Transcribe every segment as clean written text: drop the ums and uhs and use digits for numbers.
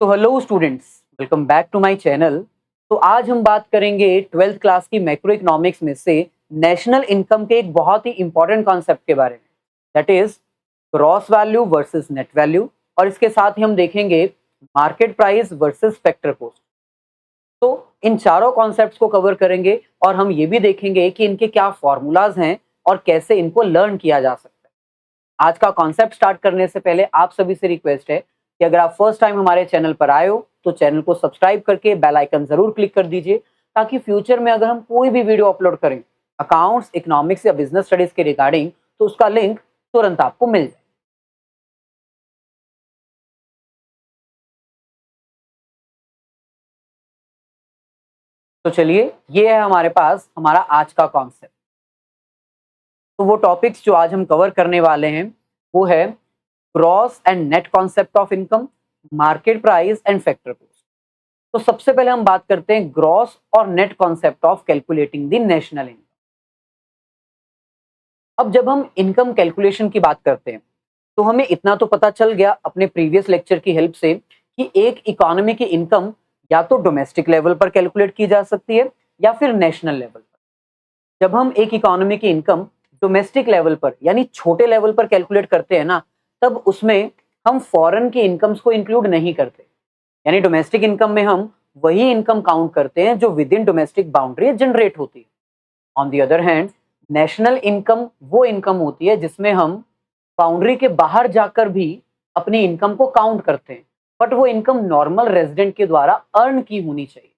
तो hello students, welcome back to my channel. तो आज हम बात करेंगे 12th क्लास की मैक्रो इकोनॉमिक्स में से नेशनल इनकम के एक बहुत ही इंपॉर्टेंट कॉन्सेप्ट के बारे में, that is gross value versus net value. और इसके साथ ही हम देखेंगे market price versus factor cost. तो इन चारों कॉन्सेप्ट्स को कवर करेंगे और हम ये भी देखेंगे कि इनके क्या फॉर्मूलाज हैं और कैसे इनको लर्न किया जा सकता है। आज का कॉन्सेप्ट स्टार्ट करने से पहले आप सभी से रिक्वेस्ट है कि अगर आप फर्स्ट टाइम हमारे चैनल पर आए हो तो चैनल को सब्सक्राइब करके बेल आइकन जरूर क्लिक कर दीजिए, ताकि फ्यूचर में अगर हम कोई भी वीडियो अपलोड करें अकाउंट्स, इकोनॉमिक्स या बिजनेस स्टडीज के रिगार्डिंग, तो उसका लिंक तुरंत आपको मिल जाए। तो चलिए, ये है हमारे पास हमारा आज का कॉन्सेप्ट। तो वो टॉपिक्स जो आज हम कवर करने वाले हैं वो है gross and net concept of income, market price and factor cost. तो सबसे पहले हम बात करते हैं ग्रॉस और net concept of calculating the national income. अब जब हम इनकम कैलकुलेशन की बात करते हैं तो हमें इतना तो पता चल गया अपने प्रीवियस लेक्चर की हेल्प से कि एक इकोनॉमी की इनकम या तो डोमेस्टिक लेवल पर कैलकुलेट की जा सकती है या फिर नेशनल लेवल पर। जब हम एक इकोनॉमी की इनकम डोमेस्टिक लेवल पर यानी छोटे लेवल पर कैलकुलेट करते हैं ना, तब उसमें हम फॉरेन की इनकम्स को इंक्लूड नहीं करते। यानी डोमेस्टिक इनकम में हम वही इनकम काउंट करते हैं जो with in domestic boundary generate होती है। On the other hand, national income वो इनकम होती है जिसमें हम बाउंड्री के बाहर जाकर भी अपनी इनकम को काउंट करते हैं, बट वो इनकम नॉर्मल रेजिडेंट के द्वारा अर्न की होनी चाहिए।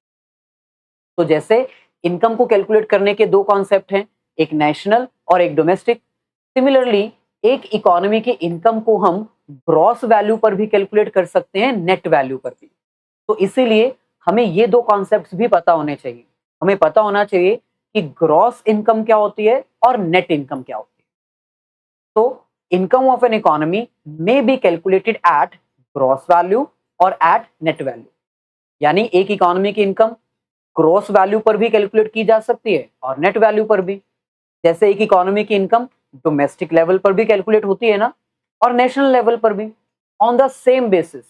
तो जैसे इनकम को कैलकुलेट करने के दो कॉन्सेप्ट हैं, एक नेशनल और एक डोमेस्टिक। सिमिलरली एक इकोनॉमी की इनकम को हम ग्रॉस वैल्यू पर भी कैलकुलेट कर सकते हैं, नेट वैल्यू पर भी। तो इसीलिए हमें ये दो कॉन्सेप्ट्स भी पता होने चाहिए। हमें पता होना चाहिए कि ग्रॉस इनकम क्या होती है और नेट इनकम क्या होती है। तो income of an economy may be calculated at gross value और एट नेट वैल्यू। यानी एक इकोनॉमी की इनकम ग्रॉस वैल्यू पर भी कैलकुलेट की जा सकती है और नेट वैल्यू पर भी। जैसे एक इकोनॉमी की इनकम डोमेस्टिक लेवल पर भी कैलकुलेट होती है ना, और नेशनल लेवल पर भी। ऑन द सेम बेसिस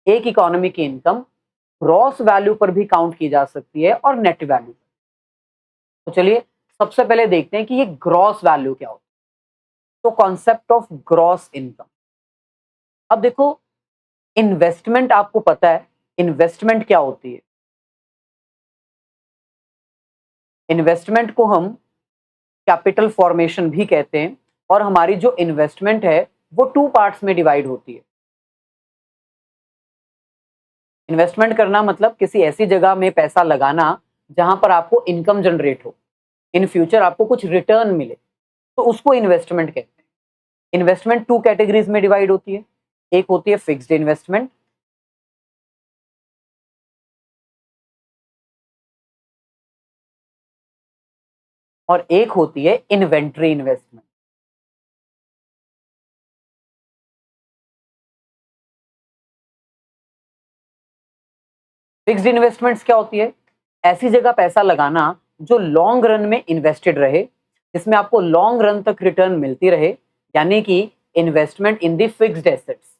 एक इकोनॉमी की इनकम ग्रॉस वैल्यू पर भी काउंट की जा सकती है और नेट वैल्यू। तो चलिए, सबसे पहले देखते हैं कि ये ग्रॉस वैल्यू क्या होती है। तो कॉन्सेप्ट ऑफ ग्रॉस इनकम। अब देखो, इन्वेस्टमेंट आपको पता है, इन्वेस्टमेंट क्या होती है। इन्वेस्टमेंट को हम कैपिटल फॉर्मेशन भी कहते हैं, और हमारी जो इन्वेस्टमेंट है वो टू पार्ट्स में डिवाइड होती है। इन्वेस्टमेंट करना मतलब किसी ऐसी जगह में पैसा लगाना जहां पर आपको इनकम जनरेट हो, इन फ्यूचर आपको कुछ रिटर्न मिले, तो उसको इन्वेस्टमेंट कहते हैं। इन्वेस्टमेंट टू कैटेगरीज में डिवाइड होती है। एक होती है फिक्स्ड इन्वेस्टमेंट, और एक होती है इन्वेंट्री इन्वेस्टमेंट। फिक्स्ड इन्वेस्टमेंट्स क्या होती है? ऐसी जगह पैसा लगाना जो लॉन्ग रन में इन्वेस्टेड रहे, जिसमें आपको लॉन्ग रन तक रिटर्न मिलती रहे। यानी कि investment in the fixed assets,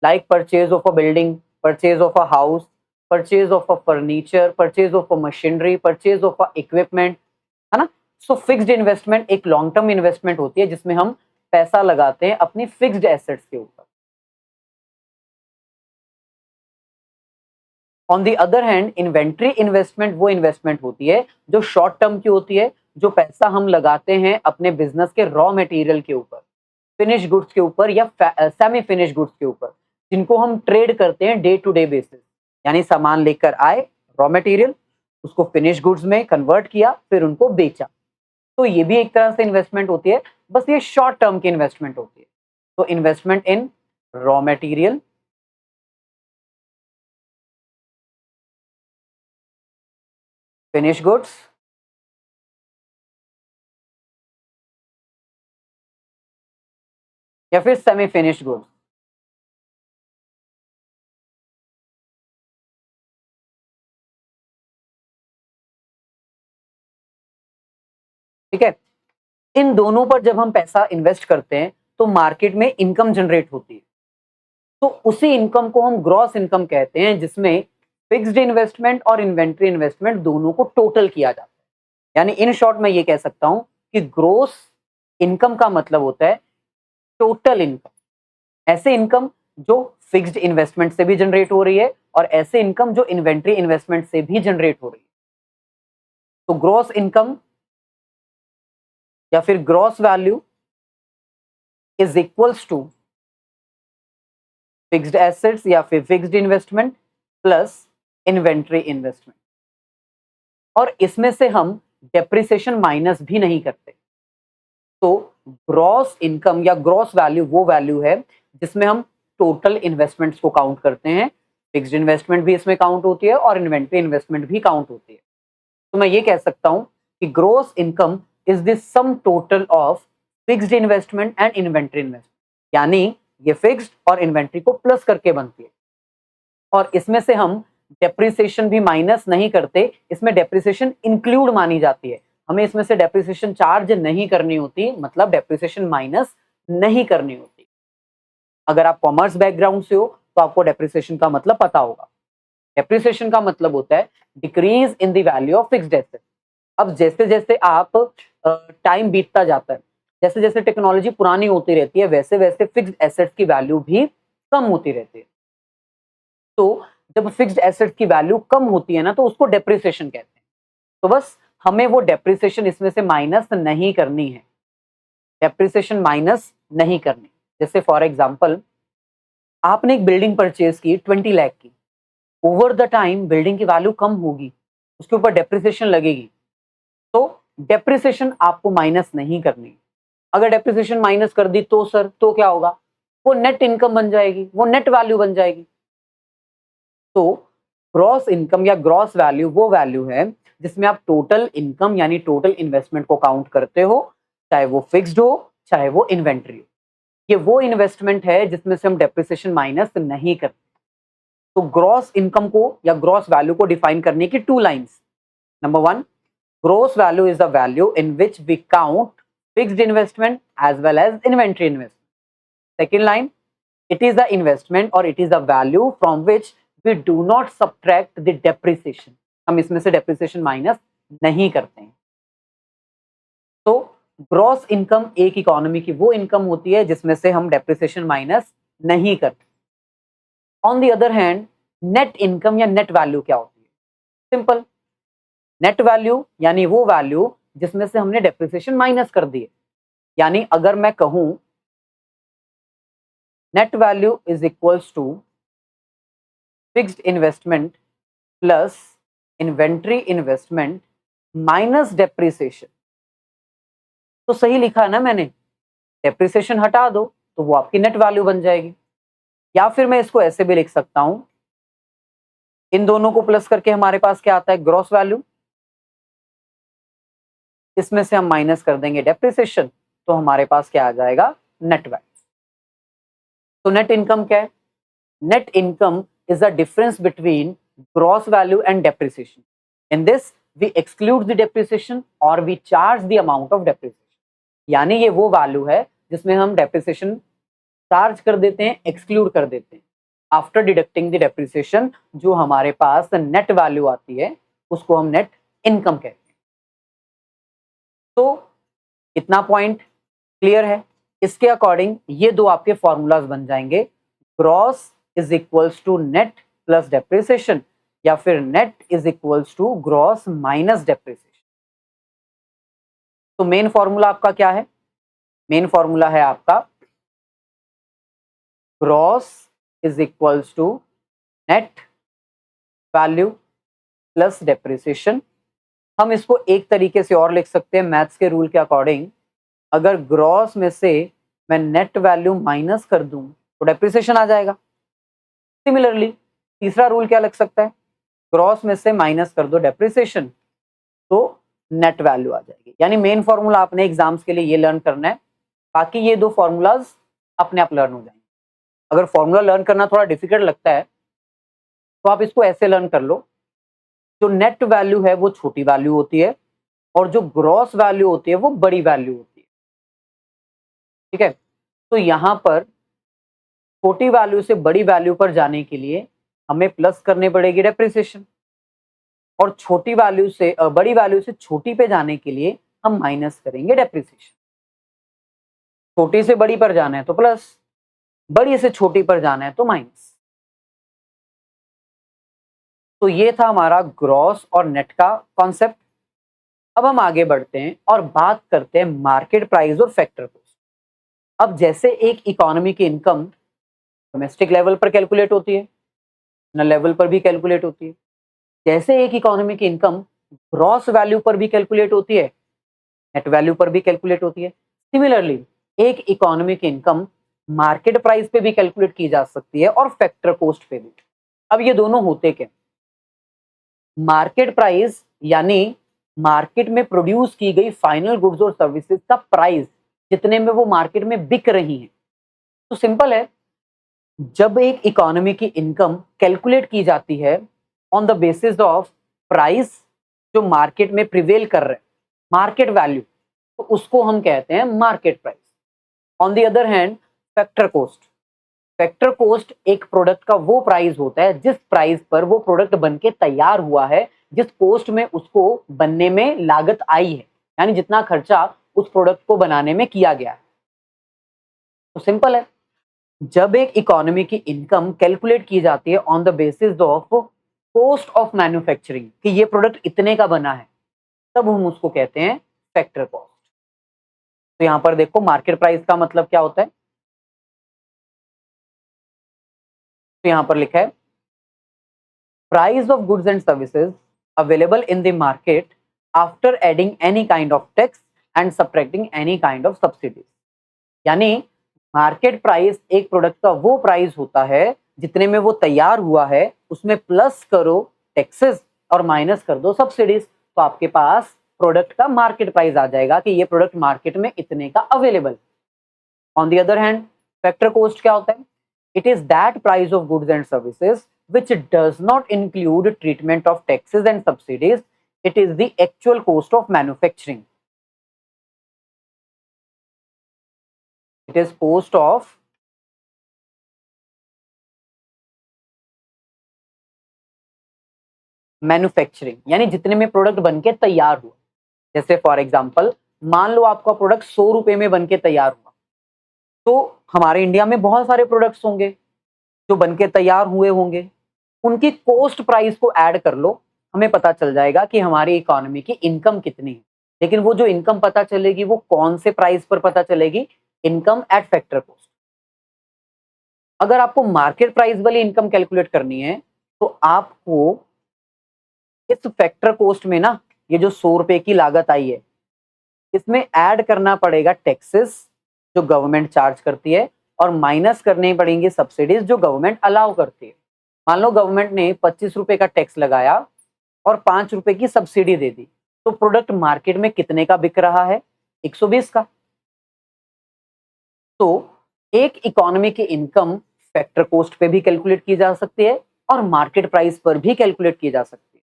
like purchase of a building, purchase of a house, purchase of a furniture, purchase of a machinery, purchase of a equipment, है ना। सो फिक्स्ड इन्वेस्टमेंट एक long term investment होती है जिसमें हम पैसा लगाते हैं अपनी फिक्स्ड एसेट्स के ऊपर। On the other hand, inventory investment वो इन्वेस्टमेंट होती है जो शॉर्ट टर्म की होती है, जो पैसा हम लगाते हैं अपने बिजनेस के रॉ मटेरियल के ऊपर, फिनिश गुड्स के ऊपर या सेमी फिनिश गुड्स के ऊपर, जिनको हम ट्रेड करते हैं डे टू डे बेसिस। यानी सामान लेकर आए, रॉ मटेरियल, उसको फिनिश गुड्स में कन्वर्ट किया, फिर उनको बेचा। तो ये भी एक तरह से इन्वेस्टमेंट होती है, बस ये शॉर्ट टर्म की इन्वेस्टमेंट होती है। तो इन्वेस्टमेंट इन रॉ मटेरियल, फिनिश गुड्स, या फिर सेमी फिनिश्ड गुड्स। ठीक है, इन दोनों पर जब हम पैसा इन्वेस्ट करते हैं तो मार्केट में इनकम जनरेट होती है। तो उसी इनकम को हम ग्रॉस इनकम कहते हैं, जिसमें फिक्स्ड इन्वेस्टमेंट और इन्वेंट्री इन्वेस्टमेंट दोनों को टोटल किया जाता है। यानी इन शॉर्ट मैं ये कह सकता हूं कि ग्रोस इनकम का मतलब होता है टोटल इनकम। ऐसे इनकम जो फिक्स्ड इन्वेस्टमेंट से भी जनरेट हो रही है और ऐसे इनकम जो इन्वेंट्री इन्वेस्टमेंट से भी जनरेट हो रही है। तो ग्रॉस इनकम या फिर gross value is equals to fixed assets या फिर fixed investment plus inventory investment. और इसमें से हम डेप्रिसिएशन माइनस भी नहीं करते। तो ग्रॉस इनकम या ग्रॉस वैल्यू वो वैल्यू है जिसमें हम टोटल इन्वेस्टमेंट्स को काउंट करते हैं। फिक्स्ड इन्वेस्टमेंट भी इसमें काउंट होती है और इन्वेंट्री इन्वेस्टमेंट भी काउंट होती है। तो मैं ये कह सकता हूं कि gross income is the sum total of fixed investment and inventory investment. यानी ये फिक्स्ड और इन्वेंट्री को प्लस करके बनती है। और इसमें से हम डेप्रिसिएशन भी माइनस नहीं करते, इसमें डेप्रिसिएशन इंक्लूड मानी जाती है। हमें इसमें से डेप्रिसिएशन चार्ज नहीं करनी होती, मतलब डेप्रिसिएशन माइनस नहीं करनी होती। अगर आप कॉमर्स बैकग्राउंड से हो तो आपको डेप्रिसिएशन का मतलब पता होगा। डेप्रिसिएशन का मतलब होता है decrease in the value of fixed asset. अब जैसे जैसे आप टाइम बीतता जाता है, जैसे जैसे टेक्नोलॉजी पुरानी होती रहती है, वैसे वैसे फिक्स्ड एसेट्स की वैल्यू भी कम होती रहती है। तो जब फिक्स्ड एसेट की वैल्यू कम होती है ना, तो उसको डेप्रिसिएशन कहते हैं। तो बस हमें वो डेप्रिसिएशन इसमें से माइनस नहीं करनी है, डेप्रिसिएशन माइनस नहीं करनी। जैसे फॉर एग्जांपल आपने एक बिल्डिंग परचेज की 20 लाख की, ओवर द टाइम बिल्डिंग की वैल्यू कम होगी, उसके ऊपर डेप्रिसिएशन लगेगी। तो डेप्रिसिएशन आपको माइनस नहीं करनी। अगर डेप्रिसिएशन माइनस कर दी तो सर तो क्या होगा, वो नेट इनकम बन जाएगी, वो नेट वैल्यू बन जाएगी। तो ग्रॉस इनकम या ग्रॉस वैल्यू वो वैल्यू है जिसमें आप टोटल इनकम यानी टोटल इन्वेस्टमेंट को काउंट करते हो, चाहे वो फिक्स्ड हो चाहे वो इन्वेंट्री हो। ये वो इन्वेस्टमेंट है जिसमें से हम डेप्रिसिएशन माइनस नहीं करते। तो ग्रॉस इनकम को या ग्रॉस वैल्यू को डिफाइन करने की two lines. Number one, gross value is the value in which we count fixed investment as well as inventory investment. Second line, it is the investment or it is the value from which we do not subtract the depreciation। हम इसमें से depreciation minus नहीं करते हैं। तो gross income एक economy की वो इनकम होती है जिसमें से हम डेप्रिसिएशन माइनस नहीं करते। On the other hand net income या नेट वैल्यू क्या होती है? सिंपल, नेट वैल्यू यानी वो वैल्यू जिसमें से हमने डेप्रिसिएशन माइनस कर दी है। यानी अगर मैं कहूं net value is equals to fixed investment plus inventory investment minus depreciation, तो सही लिखा है ना मैंने? डेप्रिसिएशन हटा दो तो वो आपकी नेट वैल्यू बन जाएगी। या फिर मैं इसको ऐसे भी लिख सकता हूं, इन दोनों को प्लस करके हमारे पास क्या आता है? Gross value. इसमें से हम माइनस कर देंगे डेप्रिसिएशन, तो हमारे पास क्या आ जाएगा? Net value. तो नेट इनकम क्या है? Net income is the difference between gross value and depreciation. In this, we exclude the depreciation or we charge the amount of depreciation. यानी ये वो वैल्यू है जिसमें हम डेप्रिसिएशन चार्ज कर देते हैं, एक्सक्लूड कर देते हैं। आफ्टर डिडक्टिंग द डेप्रिसिएशन जो हमारे पास नेट वैल्यू आती है उसको हम नेट इनकम कहते हैं। तो इतना पॉइंट क्लियर है? इसके अकॉर्डिंग ये दो आपके फॉर्मूलाज बन जाएंगे, gross is equals to net plus depreciation या फिर net is equals to gross minus depreciation. तो मेन फॉर्मूला आपका क्या है? मेन फॉर्मूला है आपका gross is equals to net value plus depreciation. हम इसको एक तरीके से और लिख सकते हैं मैथ्स के रूल के अकॉर्डिंग, अगर ग्रॉस में से मैं नेट वैल्यू माइनस कर दूं तो डेप्रिसिएशन आ जाएगा। सिमिलरली तीसरा रूल क्या लग सकता है? ग्रॉस में से माइनस कर दो डेप्रिसिएशन तो नेट वैल्यू आ जाएगी। यानी मेन फॉर्मूला आपने एग्जाम्स के लिए ये लर्न करना है, बाकी ये दो फॉर्मूलाज अपने आप लर्न हो जाएंगे। अगर फॉर्मूला लर्न करना थोड़ा डिफिकल्ट लगता है तो आप इसको ऐसे लर्न कर लो, जो नेट वैल्यू है वो छोटी वैल्यू होती है और जो ग्रॉस वैल्यू होती है वो बड़ी वैल्यू होती है। ठीक है, तो यहां पर छोटी वैल्यू से बड़ी वैल्यू पर जाने के लिए हमें प्लस करनी पड़ेगी डेप्रिसिएशन, और छोटी वैल्यू से बड़ी वैल्यू से छोटी पे जाने के लिए हम माइनस करेंगे डेप्रिसिएशन। छोटी से बड़ी पर जाना है तो प्लस, बड़ी से छोटी पर जाना है तो माइनस। तो ये था हमारा ग्रॉस और नेट का कॉन्सेप्ट। अब हम आगे बढ़ते हैं और बात करते हैं मार्केट प्राइस और फैक्टर कॉस्ट। अब जैसे एक इकोनॉमी की इनकम डोमेस्टिक लेवल पर कैलकुलेट होती है, नेशनल लेवल पर भी कैलकुलेट होती है, जैसे एक इकोनॉमी की इनकम ग्रॉस वैल्यू पर भी कैलकुलेट होती है, नेट वैल्यू पर भी कैलकुलेट होती है, सिमिलरली एक इकोनॉमी की इनकम मार्केट प्राइस पे भी कैलकुलेट की जा सकती है और फैक्टर कॉस्ट पे भी। अब ये दोनों होते क्या? मार्केट प्राइस यानी मार्केट में प्रोड्यूस की गई फाइनल गुड्स और सर्विसेज का प्राइस जितने में वो मार्केट में बिक रही हैं। तो सिंपल है, जब एक इकोनॉमी की इनकम कैलकुलेट की जाती है on the basis of price जो मार्केट में प्रिवेल कर रहे हैं, मार्केट वैल्यू, तो उसको हम कहते हैं market price. On the other hand factor cost, factor cost एक प्रोडक्ट का वो प्राइस होता है जिस प्राइस पर वो प्रोडक्ट बनके तैयार हुआ है, जिस कॉस्ट में उसको बनने में लागत आई है, यानी जितना खर्चा उस प्रोडक्ट को बनाने में किया गया है। तो सिंपल है, जब एक इकोनॉमी की इनकम कैलकुलेट की जाती है on the basis of cost of manufacturing कि ये प्रोडक्ट इतने का बना है, तब हम उसको कहते हैं फैक्टर कॉस्ट। तो यहां पर देखो मार्केट प्राइस का मतलब क्या होता है, तो यहां पर लिखा है price of goods and services available in the market after adding any kind of tax and subtracting any kind of subsidies. यानी मार्केट प्राइस एक प्रोडक्ट का वो प्राइस होता है जितने में वो तैयार हुआ है, उसमें प्लस करो टैक्सेस और माइनस कर दो सब्सिडीज, तो आपके पास प्रोडक्ट का मार्केट प्राइस आ जाएगा कि ये प्रोडक्ट मार्केट में इतने का available. On the other hand factor cost क्या होता है? It is that price of goods and services which does not include treatment of taxes and subsidies. It is the actual cost of manufacturing. It is cost of manufacturing, यानी जितने में product बनके तैयार हुआ। जैसे फॉर एग्जांपल मान लो आपका product 100 रुपए में बनके तैयार हुआ, तो हमारे इंडिया में बहुत सारे प्रोडक्ट्स होंगे जो बनके तैयार हुए होंगे, उनकी कॉस्ट प्राइस को ऐड कर लो, हमें पता चल जाएगा कि हमारी इकोनॉमी की इनकम कितनी है। लेकिन वो जो इनकम पता चलेगी वो कौन से प्राइस पर पता चलेगी? Income eight factor cost. अगर आपको मार्केट प्राइस वाली इनकम कैलकुलेट करनी है तो आपको इस फैक्टर कॉस्ट में ना, ये जो 100 रुपए की लागत आई है, इसमें ऐड करना पड़ेगा टैक्सेस जो गवर्नमेंट चार्ज करती है, और माइनस करनी पड़ेंगी सब्सिडीज जो गवर्नमेंट अलाउ करती है। मान लो गवर्नमेंट ने 25 रुपए का टैक्स लगाया और 5 रुपए की सब्सिडी दे दी, तो प्रोडक्ट मार्केट में कितने का बिक रहा है? 120 का। तो एक इकोनॉमी की इनकम फैक्टर कॉस्ट पे भी कैलकुलेट की जा सकती है और मार्केट प्राइस पर भी कैलकुलेट की जा सकती है।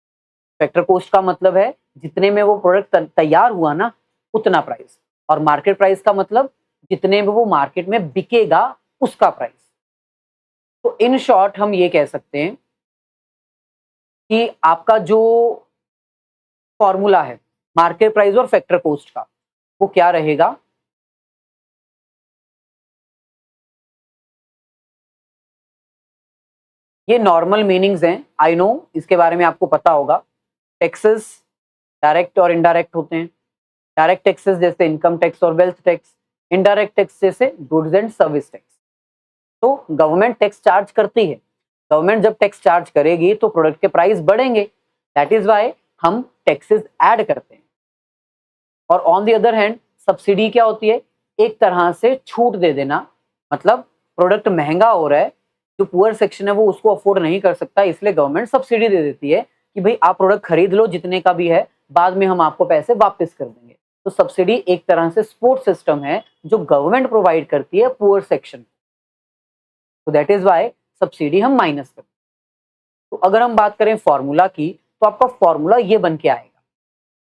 फैक्टर कॉस्ट का मतलब है जितने में वो प्रोडक्ट तैयार हुआ ना, उतना प्राइस, और मार्केट प्राइस का मतलब जितने में वो मार्केट में बिकेगा उसका प्राइस। तो इन शॉर्ट हम ये कह सकते हैं कि आपका जो फॉर्मूला है मार्केट प्राइस और फैक्टर कॉस्ट का, वो क्या रहेगा? ये नॉर्मल मीनिंग्स हैं, आई नो, इसके बारे में आपको पता होगा। टैक्सेस डायरेक्ट और इनडायरेक्ट होते हैं। डायरेक्ट टैक्सेस जैसे इनकम टैक्स और वेल्थ टैक्स, इनडायरेक्ट टैक्स जैसे गुड्स एंड सर्विस टैक्स। तो गवर्नमेंट टैक्स चार्ज करती है, गवर्नमेंट जब टैक्स चार्ज करेगी तो प्रोडक्ट के प्राइस बढ़ेंगे, दैट इज वाई हम टैक्सेस ऐड करते हैं। और on the other hand subsidy क्या होती है? एक तरह से छूट दे देना, मतलब प्रोडक्ट महंगा हो रहा है, जो पुअर सेक्शन है वो उसको अफोर्ड नहीं कर सकता, इसलिए गवर्नमेंट सब्सिडी दे देती है कि भाई आप प्रोडक्ट खरीद लो जितने का भी है, बाद में हम आपको पैसे वापस कर देंगे। तो सब्सिडी एक तरह से सपोर्ट सिस्टम है जो गवर्नमेंट प्रोवाइड करती है पुअर सेक्शन। तो दैट इज वाई सब्सिडी हम माइनस करते हैं। तो अगर हम बात करें फॉर्मूला की, तो आपका फॉर्मूला ये बन के आएगा,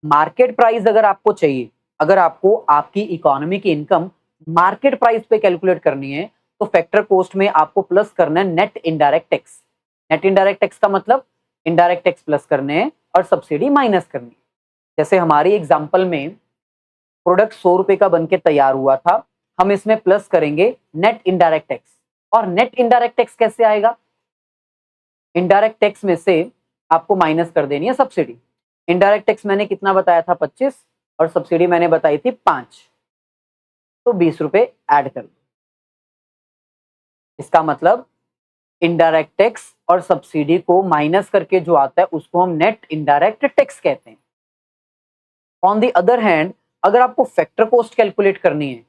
मार्केट प्राइस अगर आपको चाहिए, अगर आपको आपकी इकोनॉमी की इनकम मार्केट प्राइस पे कैलकुलेट करनी है, तो फैक्टर कोस्ट में आपको प्लस करना है net indirect tax. Net indirect tax का मतलब इनडायरेक्ट टैक्स प्लस करने हैं और सब्सिडी माइनस करनी है। जैसे हमारी एग्जांपल में प्रोडक्ट 100 रुपए का बनके तैयार हुआ था, हम इसमें प्लस करेंगे नेट इनडायरेक्ट टैक्स। और नेट इनडायरेक्ट टैक्स कैसे आएगा? इनडायरेक्ट टैक्स में से आपको माइनस कर देनी है सब्सिडी। इनडायरेक्ट टैक्स मैंने कितना बताया था? 25, और सब्सिडी मैंने बताई थी 5, तो 20 रुपए ऐड कर दो। इसका मतलब इनडायरेक्ट टैक्स और सब्सिडी को माइनस करके जो आता है उसको हम नेट इनडायरेक्ट टैक्स कहते हैं। ऑन द अदर हैंड, अगर आपको फैक्टर कॉस्ट कैलकुलेट करनी है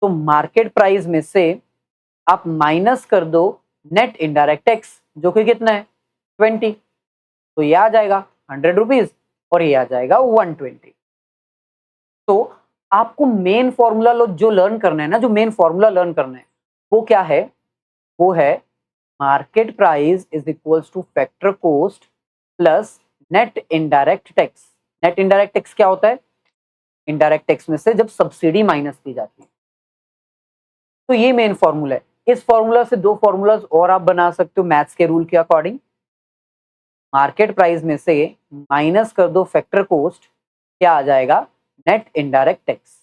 तो मार्केट प्राइस में से आप माइनस कर दो नेट इनडायरेक्ट टैक्स, जो कि कितना है? 20। तो ये आ जाएगा 100 रुपीज और ये आ जाएगा 120। तो आपको मेन फॉर्मूला जो लर्न करना है ना, जो मेन फॉर्मूला लर्न करना है वो क्या है? वो है market price is equals two factor cost plus net indirect tax. Net indirect tax क्या होता है? इनडायरेक्ट टैक्स में से जब सब्सिडी माइनस की जाती है। तो ये मेन फॉर्मूला है। इस फॉर्मूला से दो फॉर्मूलाज और आप बना सकते हो मैथ्स के रूल के अकॉर्डिंग। मार्केट प्राइस में से माइनस कर दो फैक्टर कॉस्ट, क्या आ जाएगा? Net indirect tax.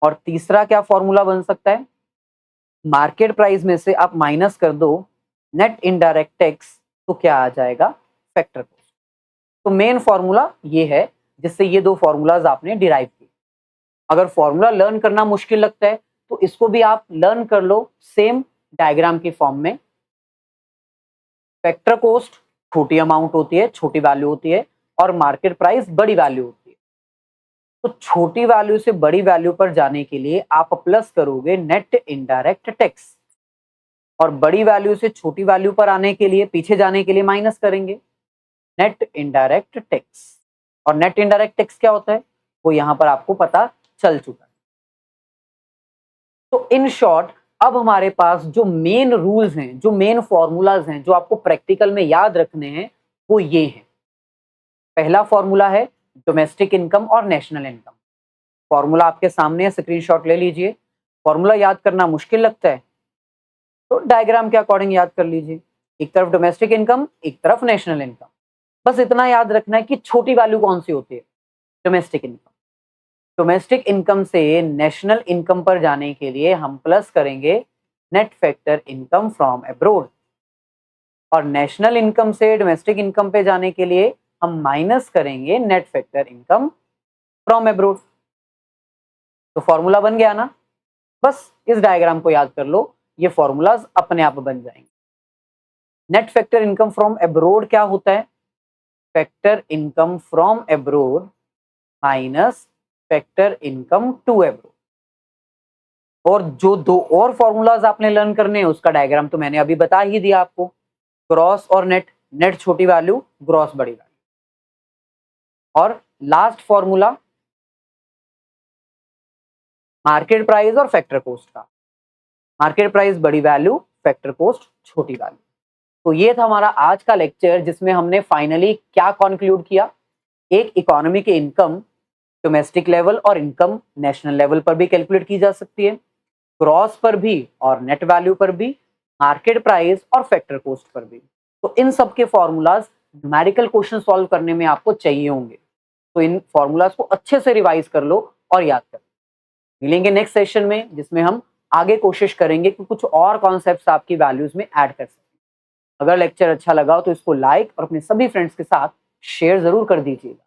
और तीसरा क्या फॉर्मूला बन सकता है? मार्केट प्राइस में से आप माइनस कर दो नेट इनडायरेक्ट टैक्स, तो क्या आ जाएगा? Factor cost. तो मेन फॉर्मूला ये है जिससे ये दो फॉर्मूलाज आपने डिराइव किए। अगर फॉर्मूला लर्न करना मुश्किल लगता है तो इसको भी आप लर्न कर लो सेम डायग्राम की फॉर्म में। फैक्टर कॉस्ट छोटी अमाउंट होती है, छोटी वैल्यू होती है, और मार्केट प्राइस बड़ी वैल्यू होती है। तो छोटी वैल्यू से बड़ी वैल्यू पर जाने के लिए आप प्लस करोगे नेट इनडायरेक्ट टैक्स, और बड़ी वैल्यू से छोटी वैल्यू पर आने के लिए, पीछे जाने के लिए माइनस करेंगे नेट इनडायरेक्ट टैक्स। और नेट इनडायरेक्ट टैक्स क्या होता है वो यहां पर आपको पता चल चुका है। तो इन शॉर्ट अब हमारे पास जो मेन रूल्स हैं, जो मेन फॉर्मूलाज हैं, जो आपको प्रैक्टिकल में याद रखने हैं वो ये हैं। पहला फॉर्मूला है डोमेस्टिक इनकम और नेशनल इनकम। फॉर्मूला आपके सामने है, स्क्रीनशॉट ले लीजिए। फॉर्मूला याद करना मुश्किल लगता है तो डायग्राम के अकॉर्डिंग याद कर लीजिए। एक तरफ डोमेस्टिक इनकम, एक तरफ नेशनल इनकम। बस इतना याद रखना है कि छोटी वैल्यू कौन सी होती है? Domestic income. डोमेस्टिक इनकम से नेशनल इनकम पर जाने के लिए हम प्लस करेंगे net factor income from abroad, और नेशनल इनकम से डोमेस्टिक इनकम पे जाने के लिए हम माइनस करेंगे net factor income from abroad. तो फॉर्मूला बन गया ना? बस इस डायग्राम को याद कर लो, ये फॉर्मूलाज अपने आप बन जाएंगे। Net factor income from abroad क्या होता है? Factor income from abroad minus factor income to abroad. और जो दो और फॉर्मूलाज आपने लर्न करने हैं उसका डायग्राम तो मैंने अभी बता ही दिया आपको। ग्रॉस और नेट, नेट छोटी वैल्यू, ग्रॉस बड़ी वैल्यू। और लास्ट फॉर्मूला मार्केट प्राइस और फैक्टर कॉस्ट का। मार्केट प्राइस बड़ी वैल्यू, फैक्टर कॉस्ट छोटी वैल्यू। तो ये था हमारा आज का लेक्चर जिसमें हमने फाइनली क्या कंक्लूड किया? एक इकोनॉमी की इनकम डोमेस्टिक लेवल और इनकम नेशनल लेवल पर भी कैलकुलेट की जा सकती है, ग्रॉस पर भी और नेट वैल्यू पर भी, मार्केट प्राइस और फैक्टर कॉस्ट पर भी। तो इन सब के फॉर्मूलाज न्यूमेरिकल क्वेश्चन सॉल्व करने में आपको चाहिए होंगे। तो इन फॉर्मूलाज को अच्छे से रिवाइज कर लो और याद कर लो। मिलेंगे नेक्स्ट सेशन में जिसमें हम आगे कोशिश करेंगे कि कुछ और कॉन्सेप्ट्स आपकी वैल्यूज में ऐड कर सकें। अगर लेक्चर अच्छा लगा हो तो इसको लाइक और अपने सभी फ्रेंड्स के साथ शेयर जरूर कर दीजिएगा।